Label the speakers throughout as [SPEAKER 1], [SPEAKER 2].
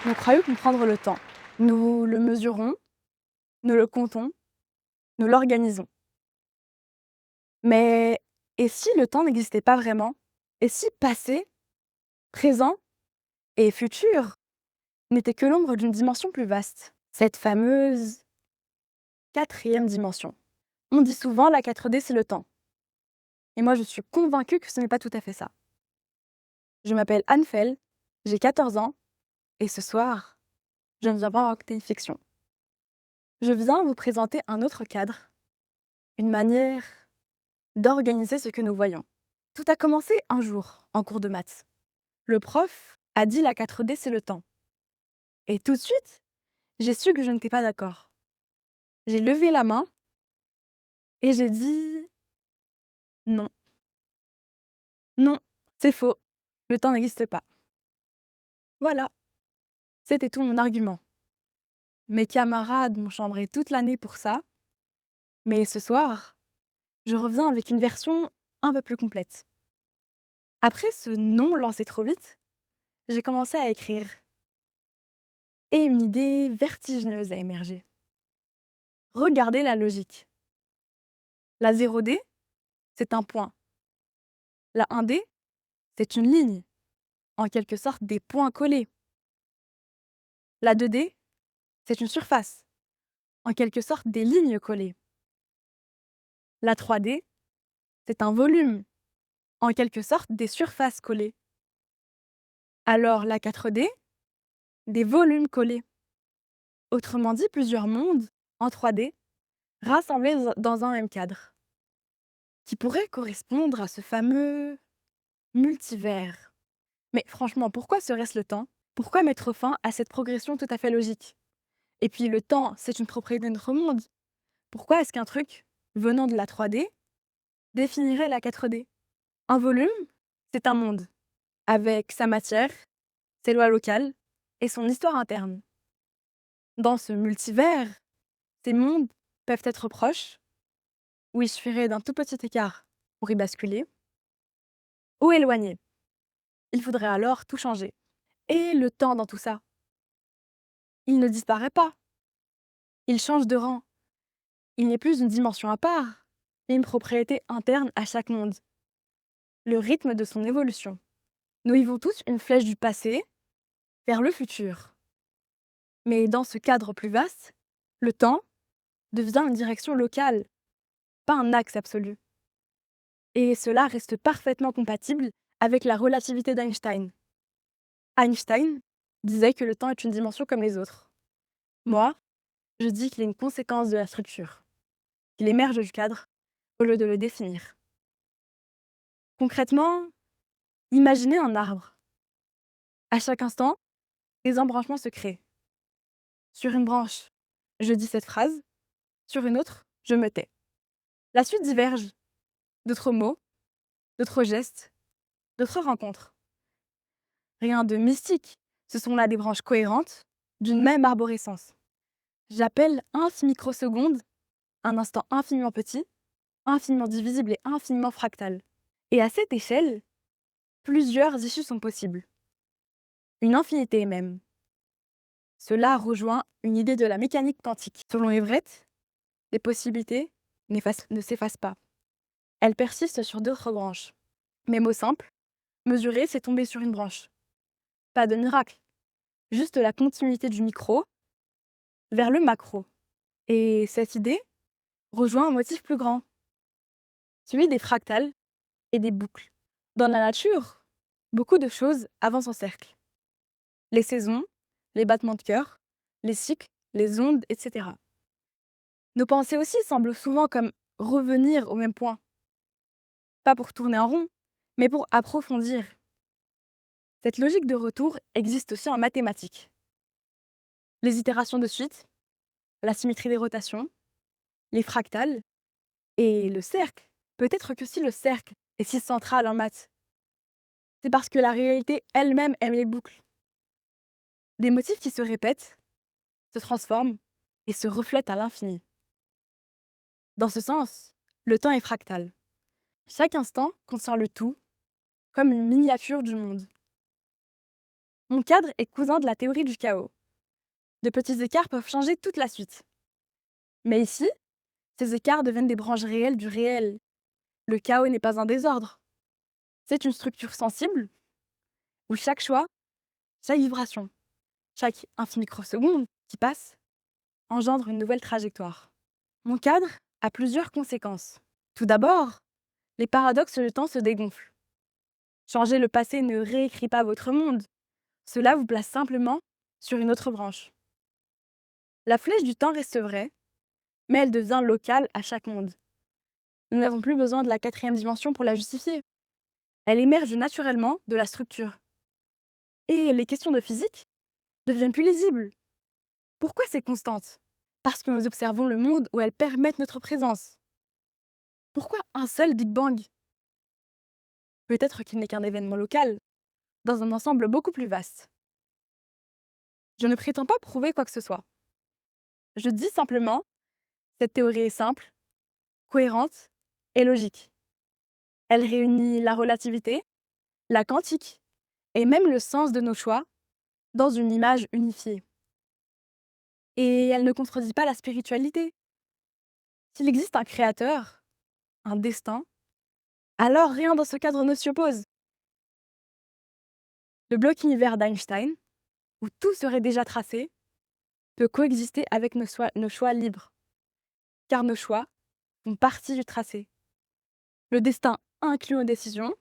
[SPEAKER 1] Nous croyons comprendre le temps. Nous le mesurons, nous le comptons, nous l'organisons. Mais et si le temps n'existait pas vraiment? Et si passé, présent et futur n'étaient que l'ombre d'une dimension plus vaste? Cette fameuse quatrième dimension. On dit souvent la 4D c'est le temps. Et moi je suis convaincue que ce n'est pas tout à fait ça. Je m'appelle Anne Fell, j'ai 14 ans, et ce soir, je ne viens pas raconter une fiction. Je viens vous présenter un autre cadre, une manière d'organiser ce que nous voyons. Tout a commencé un jour, en cours de maths. Le prof a dit la 4D c'est le temps. Et tout de suite, j'ai su que je n'étais pas d'accord. J'ai levé la main et j'ai dit non. Non, c'est faux. Le temps n'existe pas. Voilà, c'était tout mon argument. Mes camarades m'ont chambré toute l'année pour ça, mais ce soir, je reviens avec une version un peu plus complète. Après ce non lancé trop vite, j'ai commencé à écrire. Et une idée vertigineuse a émergé. Regardez la logique. La 0D, c'est un point. La 1D, c'est une ligne, en quelque sorte des points collés. La 2D, c'est une surface, en quelque sorte des lignes collées. La 3D, c'est un volume, en quelque sorte des surfaces collées. Alors la 4D, des volumes collés. Autrement dit, plusieurs mondes, en 3D, rassemblés dans un même cadre, qui pourrait correspondre à ce fameux multivers. Mais franchement, pourquoi serait-ce le temps? Pourquoi mettre fin à cette progression tout à fait logique? Et puis le temps, c'est une propriété de notre monde. Pourquoi est-ce qu'un truc, venant de la 3D, définirait la 4D? Un volume, c'est un monde, avec sa matière, ses lois locales et son histoire interne. Dans ce multivers, ces mondes peuvent être proches, où il suffirait d'un tout petit écart pour y basculer, ou éloignés. Il faudrait alors tout changer. Et le temps dans tout ça? Il ne disparaît pas. Il change de rang. Il n'est plus une dimension à part, mais une propriété interne à chaque monde. Le rythme de son évolution. Nous vivons tous une flèche du passé vers le futur. Mais dans ce cadre plus vaste, le temps devient une direction locale, pas un axe absolu. Et cela reste parfaitement compatible avec la relativité d'Einstein. Einstein disait que le temps est une dimension comme les autres. Moi, je dis qu'il est une conséquence de la structure, qu'il émerge du cadre au lieu de le définir. Concrètement, imaginez un arbre. À chaque instant, des embranchements se créent. Sur une branche, je dis cette phrase, sur une autre, je me tais. La suite diverge. D'autres mots, d'autres gestes, d'autres rencontres. Rien de mystique, ce sont là des branches cohérentes d'une même arborescence. J'appelle 1 microseconde un instant infiniment petit, infiniment divisible et infiniment fractal. Et à cette échelle, plusieurs issues sont possibles. Une infinité même. Cela rejoint une idée de la mécanique quantique. Selon Everett, les possibilités ne s'effacent pas. Elles persistent sur d'autres branches. Mes mots simples, mesurer, c'est tomber sur une branche. Pas de miracle. Juste la continuité du micro vers le macro. Et cette idée rejoint un motif plus grand, celui des fractales et des boucles. Dans la nature, beaucoup de choses avancent en cercle. Les saisons, les battements de cœur, les cycles, les ondes, etc. Nos pensées aussi semblent souvent comme revenir au même point. Pas pour tourner en rond, mais pour approfondir. Cette logique de retour existe aussi en mathématiques. Les itérations de suite, la symétrie des rotations, les fractales et le cercle. Peut-être que si le cercle est si central en maths, c'est parce que la réalité elle-même aime les boucles. Des motifs qui se répètent, se transforment et se reflètent à l'infini. Dans ce sens, le temps est fractal. Chaque instant contient le tout, comme une miniature du monde. Mon cadre est cousin de la théorie du chaos. De petits écarts peuvent changer toute la suite. Mais ici, ces écarts deviennent des branches réelles du réel. Le chaos n'est pas un désordre. C'est une structure sensible où chaque choix, chaque vibration, chaque infime microseconde qui passe engendre une nouvelle trajectoire. Mon cadre a plusieurs conséquences. Tout d'abord, les paradoxes du temps se dégonflent. Changer le passé ne réécrit pas votre monde. Cela vous place simplement sur une autre branche. La flèche du temps reste vraie, mais elle devient locale à chaque monde. Nous n'avons plus besoin de la quatrième dimension pour la justifier. Elle émerge naturellement de la structure. Et les questions de physique deviennent plus lisibles. Pourquoi ces constantes? Parce que nous observons le monde où elles permettent notre présence. Pourquoi un seul Big Bang? Peut-être qu'il n'est qu'un événement local, dans un ensemble beaucoup plus vaste. Je ne prétends pas prouver quoi que ce soit. Je dis simplement, cette théorie est simple, cohérente et logique. Elle réunit la relativité, la quantique et même le sens de nos choix dans une image unifiée. Et elle ne contredit pas la spiritualité. S'il existe un créateur, un destin, alors rien dans ce cadre ne s'y oppose. Le bloc univers d'Einstein, où tout serait déjà tracé, peut coexister avec nos choix libres, car nos choix font partie du tracé. Le destin inclut nos décisions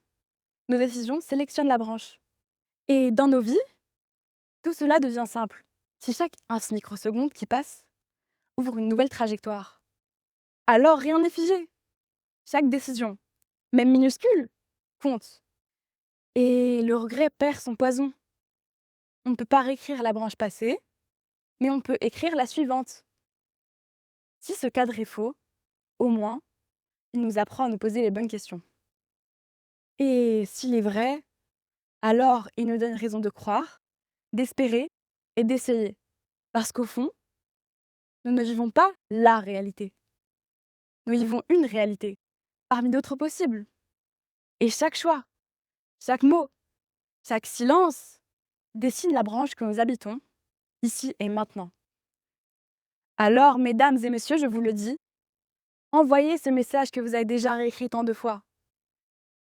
[SPEAKER 1] sélectionnent la branche. Et dans nos vies, tout cela devient simple. Si chaque microseconde qui passe ouvre une nouvelle trajectoire, alors rien n'est figé. Chaque décision, même minuscule, compte. Et le regret perd son poison. On ne peut pas réécrire la branche passée, mais on peut écrire la suivante. Si ce cadre est faux, au moins, il nous apprend à nous poser les bonnes questions. Et s'il est vrai, alors il nous donne raison de croire, d'espérer et d'essayer. Parce qu'au fond, nous ne vivons pas la réalité. Nous vivons une réalité, parmi d'autres possibles. Et chaque choix, chaque mot, chaque silence dessine la branche que nous habitons, ici et maintenant. Alors, mesdames et messieurs, je vous le dis, envoyez ce message que vous avez déjà réécrit tant de fois.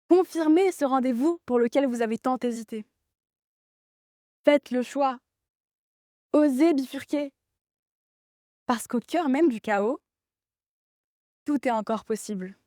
[SPEAKER 1] Confirmez ce rendez-vous pour lequel vous avez tant hésité. Faites le choix. Osez bifurquer. Parce qu'au cœur même du chaos, tout est encore possible.